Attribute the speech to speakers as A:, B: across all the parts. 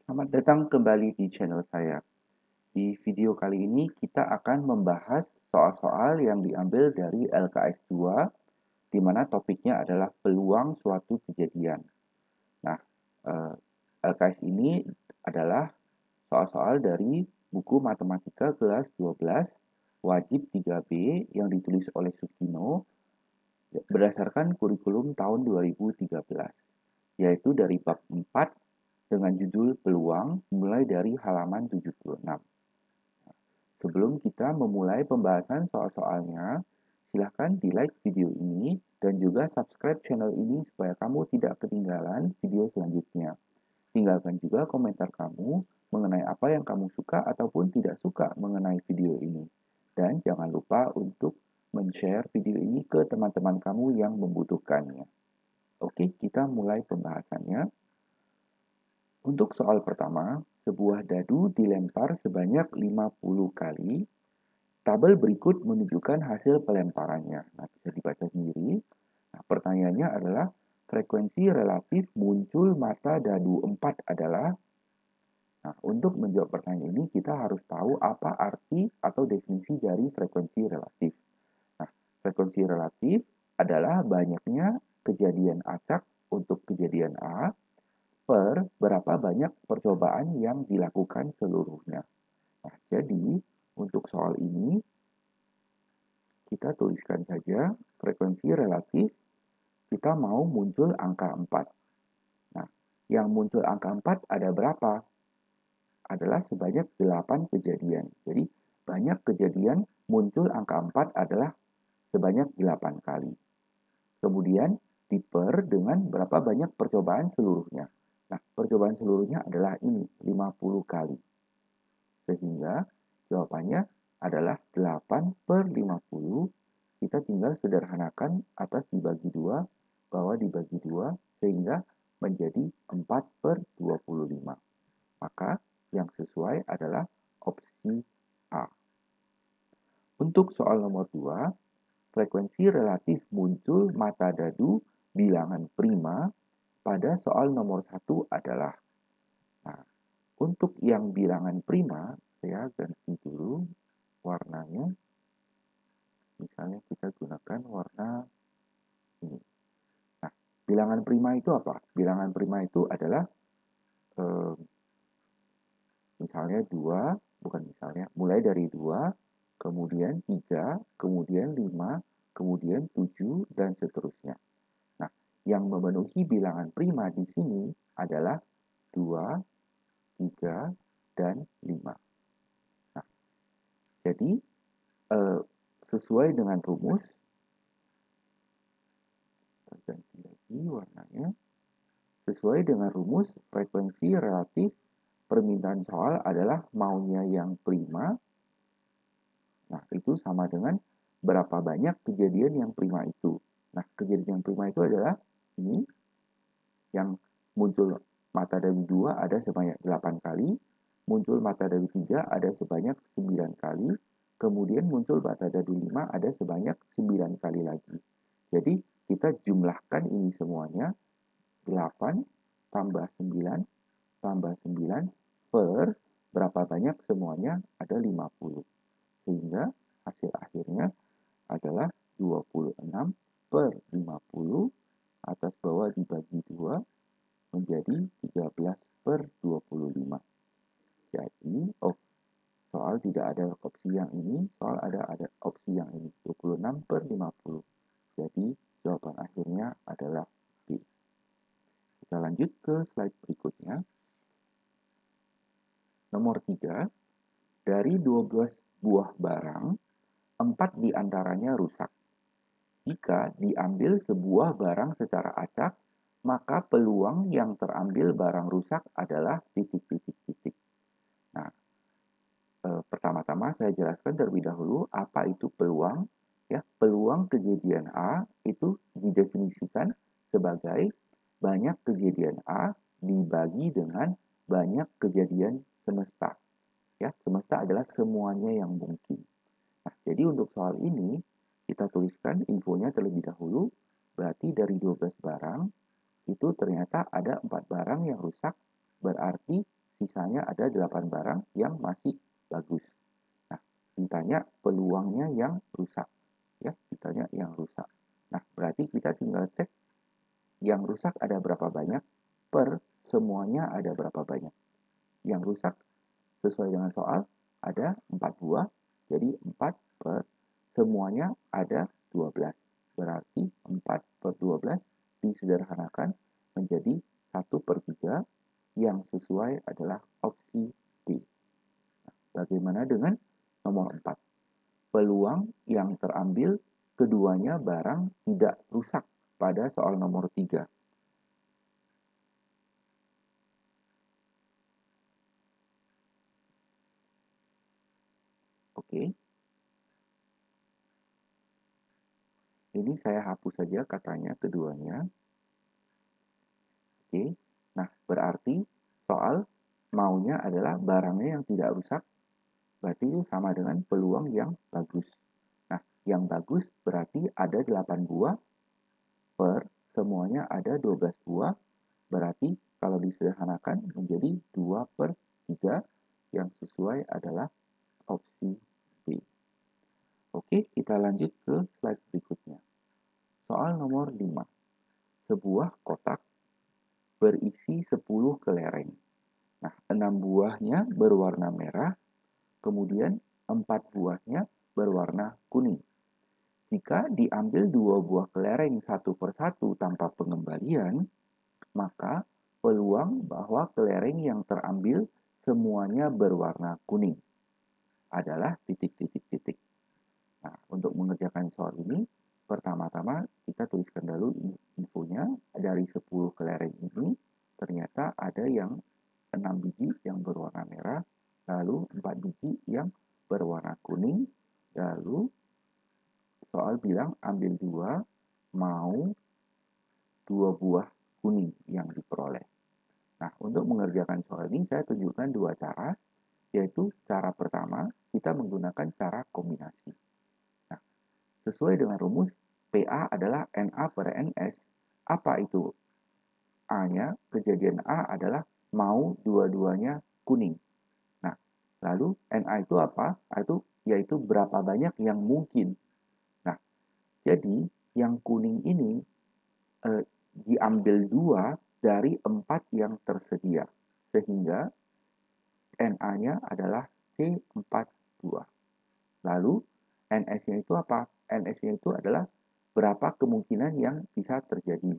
A: Selamat datang kembali di channel saya. Di video kali ini kita akan membahas soal-soal yang diambil dari LKS 2, di mana topiknya adalah peluang suatu kejadian. Nah, LKS ini adalah soal-soal dari buku Matematika kelas 12, wajib 3B yang ditulis oleh Sukino berdasarkan kurikulum tahun 2013, yaitu dari bab 4 dengan judul Peluang mulai dari halaman 76. Sebelum kita memulai pembahasan soal-soalnya, silahkan di-like video ini dan juga subscribe channel ini supaya kamu tidak ketinggalan video selanjutnya. Tinggalkan juga komentar kamu mengenai apa yang kamu suka ataupun tidak suka mengenai video ini. Dan jangan lupa untuk men-share video ini ke teman-teman kamu yang membutuhkannya. Oke, kita mulai pembahasannya. Untuk soal pertama, sebuah dadu dilempar sebanyak 50 kali. Tabel berikut menunjukkan hasil pelemparannya. Nah, bisa dibaca sendiri. Nah, pertanyaannya adalah frekuensi relatif muncul mata dadu 4 adalah. Nah, untuk menjawab pertanyaan ini kita harus tahu apa arti atau definisi dari frekuensi relatif. Nah, frekuensi relatif adalah banyaknya kejadian acak untuk kejadian A per berapa banyak percobaan yang dilakukan seluruhnya. Nah, jadi untuk soal ini kita tuliskan saja frekuensi relatif, kita mau muncul angka 4. Nah, yang muncul angka 4 ada berapa? Adalah sebanyak 8 kejadian. Jadi, banyak kejadian muncul angka 4 adalah sebanyak 8 kali. Kemudian, diper dengan berapa banyak percobaan seluruhnya. Nah, percobaan seluruhnya adalah ini, 50 kali. Sehingga jawabannya adalah 8 per 50. Kita tinggal sederhanakan atas dibagi 2, bawah dibagi 2, sehingga menjadi 4 per 25. Maka yang sesuai adalah opsi A. Untuk soal nomor 2, frekuensi relatif muncul mata dadu bilangan prima pada soal nomor 1 adalah. Nah, untuk yang bilangan prima, saya ganti dulu warnanya. Misalnya kita gunakan warna ini. Nah, bilangan prima itu apa? Bilangan prima itu adalah misalnya 2, bukan misalnya, mulai dari 2, kemudian 3, kemudian 5, kemudian 7, dan seterusnya. Nah, yang memenuhi bilangan prima di sini adalah 2, 3, dan 5. Nah, jadi sesuai dengan rumus, ganti lagi warnanya, sesuai dengan rumus frekuensi relatif permintaan soal adalah maunya yang prima. Nah, itu sama dengan berapa banyak kejadian yang prima itu. Nah, kejadian yang prima itu adalah ini, yang muncul mata dari 2 ada sebanyak 8 kali, muncul mata dari 3 ada sebanyak 9 kali, kemudian muncul mata dari 5 ada sebanyak 9 kali lagi. Jadi, kita jumlahkan ini semuanya, 8 tambah 9 tambah 9 per berapa banyak semuanya ada 50. Sehingga hasil akhirnya adalah 26 per 50 atas bawah dibagi 2 menjadi 13 per 25. Jadi, soal tidak ada opsi yang ini, soal ada opsi yang ini, 26 per 50. Jadi, jawaban akhirnya adalah B. Kita lanjut ke slide berikutnya. Nomor 3, dari 12 buah barang, 4 diantaranya rusak. Jika diambil sebuah barang secara acak, maka peluang yang terambil barang rusak adalah titik-titik-titik. Nah, pertama-tama saya jelaskan terlebih dahulu apa itu peluang. Ya, peluang kejadian A itu didefinisikan sebagai banyak kejadian A dibagi dengan banyak kejadian semesta. Ya, semesta adalah semuanya yang mungkin. Nah, jadi untuk soal ini kita tuliskan infonya terlebih dahulu. Berarti dari 12 barang itu ternyata ada 4 barang yang rusak, berarti sisanya ada 8 barang yang masih bagus. Nah, ditanya peluangnya yang rusak. Ya, ditanya yang rusak. Nah, berarti kita tinggal cek yang rusak ada berapa banyak per semuanya ada berapa banyak. Yang rusak sesuai dengan soal ada 4 buah, jadi 4 per semuanya ada 12. Berarti 4 per 12 disederhanakan menjadi 1 per 3 yang sesuai adalah opsi D. Bagaimana dengan nomor 4? Peluang yang terambil keduanya barang tidak rusak pada soal nomor 3. Oke. Ini saya hapus saja katanya keduanya. Oke. Nah, berarti soal maunya adalah barangnya yang tidak rusak. Berarti itu sama dengan peluang yang bagus. Nah, yang bagus berarti ada 8 buah per semuanya ada 12 buah. Berarti kalau disederhanakan menjadi 2 per 3 yang sesuai adalah opsi B. Oke, kita lanjut ke slide berikutnya. Soal nomor 5. Sebuah kotak berisi 10 kelereng. Nah, 6 buahnya berwarna merah, kemudian 4 buahnya berwarna kuning. Jika diambil 2 buah kelereng satu persatu tanpa pengembalian, maka peluang bahwa kelereng yang terambil semuanya berwarna kuning adalah titik-titik-titik. Nah, untuk mengerjakan soal ini, pertama-tama kita tuliskan dulu infonya. Dari 10 kelereng ini, ternyata ada yang 6 biji yang berwarna merah, lalu 4 biji yang berwarna kuning, lalu soal bilang ambil 2, mau 2 buah kuning yang diperoleh. Nah, untuk mengerjakan soal ini saya tunjukkan 2 cara, yaitu cara pertama kita menggunakan cara kombinasi. Nah, sesuai dengan rumus PA adalah NA per NS. Apa itu A-nya? Kejadian A adalah mau dua-duanya kuning. Nah, lalu NA itu apa? Itu yaitu berapa banyak yang mungkin. Nah, jadi yang kuning ini diambil 2 dari 4 yang tersedia. Sehingga NA-nya adalah C42. Lalu NS-nya itu apa? NS-nya itu adalah berapa kemungkinan yang bisa terjadi.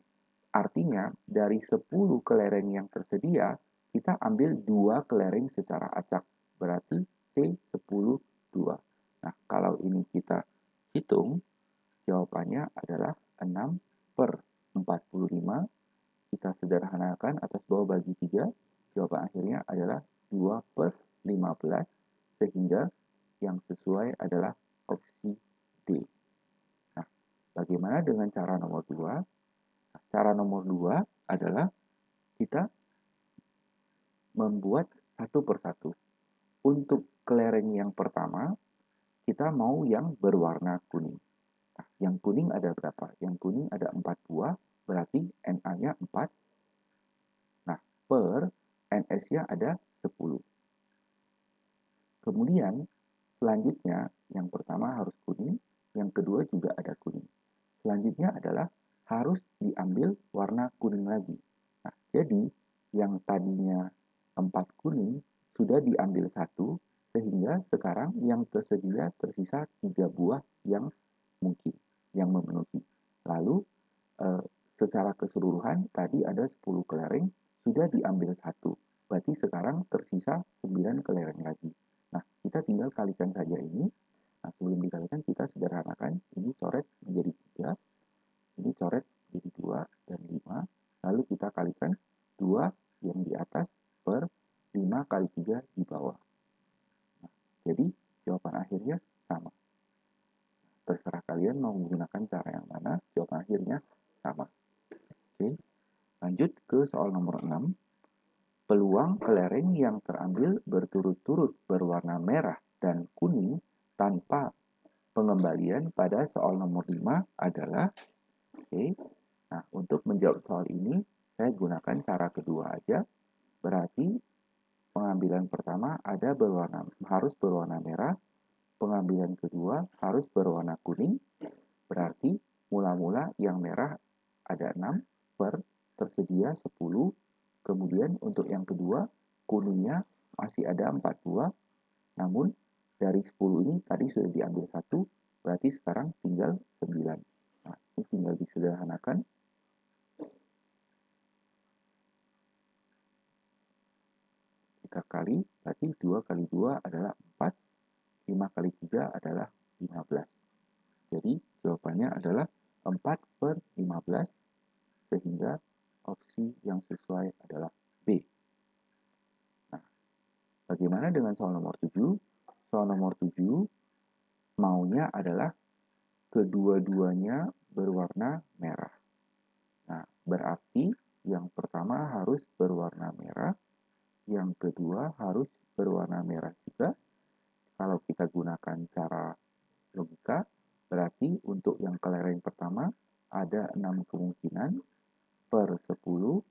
A: Artinya dari 10 kelereng yang tersedia, kita ambil 2 kelereng secara acak. Berarti C10 2. Nah, kalau ini kita hitung, jawabannya adalah 6 per 45. Kita sederhanakan atas bawah bagi 3. Jawaban akhirnya adalah 2 per 15. Sehingga yang sesuai adalah opsi D. Nah, bagaimana dengan cara nomor 2? Nah, cara nomor 2 adalah kita membuat satu persatu. Untuk kelereng yang pertama, kita mau yang berwarna kuning. Nah, yang kuning ada berapa? Yang kuning ada 4 buah, berarti NA-nya 4. Nah, per NS-nya ada 10. Kemudian, selanjutnya, yang pertama harus kuning, yang kedua juga ada kuning. Selanjutnya adalah harus diambil warna kuning lagi. Nah, jadi yang tadinya 4 kuning sudah diambil 1, sehingga sekarang yang tersedia tersisa 3 buah yang mungkin, yang memenuhi. Lalu, secara keseluruhan tadi ada 10 kelereng, sudah diambil 1. Berarti sekarang tersisa 9 kelereng lagi. Nah, kita tinggal kalikan saja ini. Nah, sebelum dikalikan kita sederhanakan. Ini coret menjadi 3. Ini coret menjadi 2 dan 5. Lalu kita kalikan 2 yang di atas per 5 kali 3 di bawah. Nah, jadi jawaban akhirnya sama. Terserah kalian mau menggunakan cara yang mana, jawaban akhirnya sama. Oke, lanjut ke soal nomor 6. Peluang kelereng yang terambil berturut-turut berwarna merah dan kuning tanpa pengembalian pada soal nomor 5 adalah oke. Nah, untuk menjawab soal ini saya gunakan cara kedua aja. Berarti pertama harus berwarna merah, pengambilan kedua harus berwarna kuning, berarti mula-mula yang merah ada 6 per tersedia 10, kemudian untuk yang kedua kuningnya masih ada 4 buah, namun dari 10 ini tadi sudah diambil 1, berarti sekarang tinggal 9. Nah, ini tinggal disederhanakan. Kita kali, berarti 2 kali 2 adalah 4, 5 kali 3 adalah 15. Jadi jawabannya adalah 4 per 15, sehingga opsi yang sesuai adalah B. Nah, bagaimana dengan soal nomor 7? Soal nomor 7 maunya adalah kedua-duanya berwarna merah. Nah, berarti yang pertama harus berwarna merah, yang kedua harus berwarna merah juga. Kalau kita gunakan cara logika, berarti untuk yang kelereng pertama ada 6 kemungkinan per 10.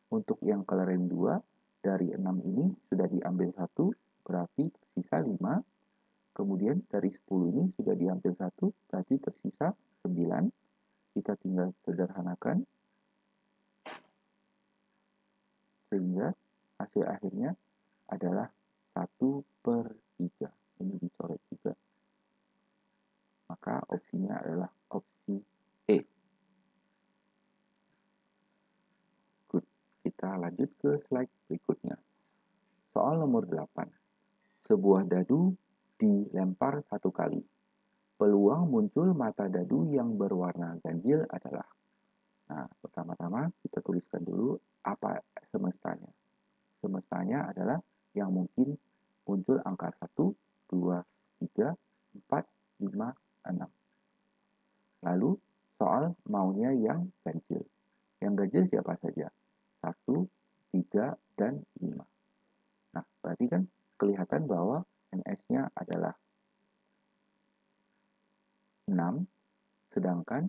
A: Untuk yang kelereng 2 dari 6 ini sudah diambil 1, berarti tersisa 5. Kemudian dari 10 ini sudah diambil 1, berarti tersisa 9. Kita tinggal sederhanakan sehingga hasil akhirnya adalah 1 per 3. Ini dicoret juga. Maka opsinya adalah opsi E. Good. Kita lanjut ke slide berikutnya. Soal nomor 8. Sebuah dadu dilempar 1 kali. Peluang muncul mata dadu yang berwarna ganjil adalah. Nah, pertama-tama kita tuliskan dulu apa semestanya. Semestanya adalah yang mungkin muncul angka 1, 2, 3, 4, 5, 6. Lalu soal maunya yang ganjil. Yang ganjil siapa saja? 1, 3, dan 5. Nah, berarti kan kelihatan bahwa NS-nya adalah 6, sedangkan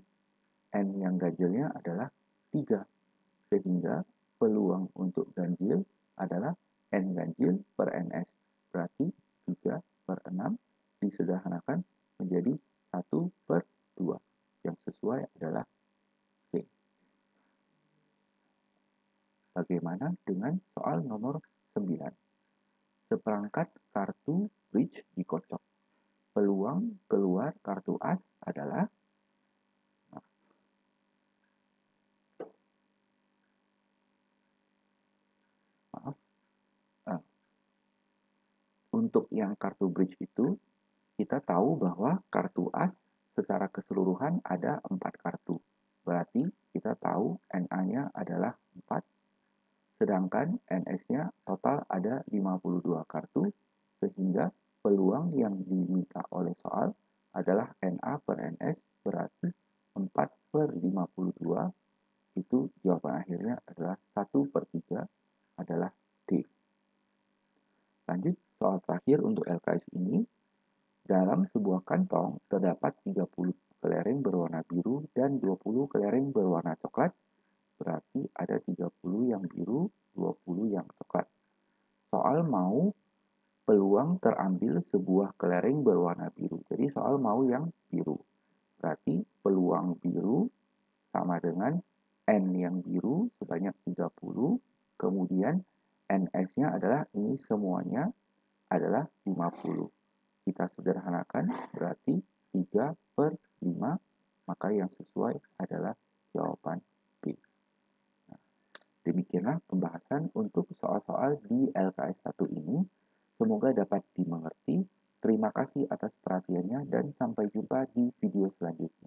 A: N yang ganjilnya adalah 3. Sehingga peluang untuk ganjil adalah N ganjil per NS. Berarti 3 per 6 disederhanakan menjadi 1 per 2. Yang sesuai adalah C. Bagaimana dengan soal nomor 9? Seperangkat kartu bridge dikocok. Peluang keluar kartu as adalah untuk yang kartu bridge itu kita tahu bahwa kartu as secara keseluruhan ada 4 kartu. Berarti kita tahu NA-nya adalah 4, sedangkan NS-nya total ada 52 kartu, sehingga peluang yang diminta oleh soal adalah NA per NS, berarti 4 per 52, itu jawaban akhirnya adalah 1 per 3, adalah D. Lanjut, soal terakhir untuk LKS ini. Dalam sebuah kantong terdapat 30 kelereng berwarna biru dan 20 kelereng berwarna coklat. Berarti ada 30 yang biru, 20 yang coklat. Soal mau peluang terambil sebuah kelereng berwarna biru. Jadi soal mau yang biru. Berarti peluang biru sama dengan N yang biru sebanyak 30. Kemudian NS-nya adalah ini semuanya adalah 50. Kita sederhanakan berarti 3 per 5, maka yang sesuai adalah jawaban B. Nah, demikianlah pembahasan untuk soal-soal di LKS 1 ini. Semoga dapat dimengerti. Terima kasih atas perhatiannya dan sampai jumpa di video selanjutnya.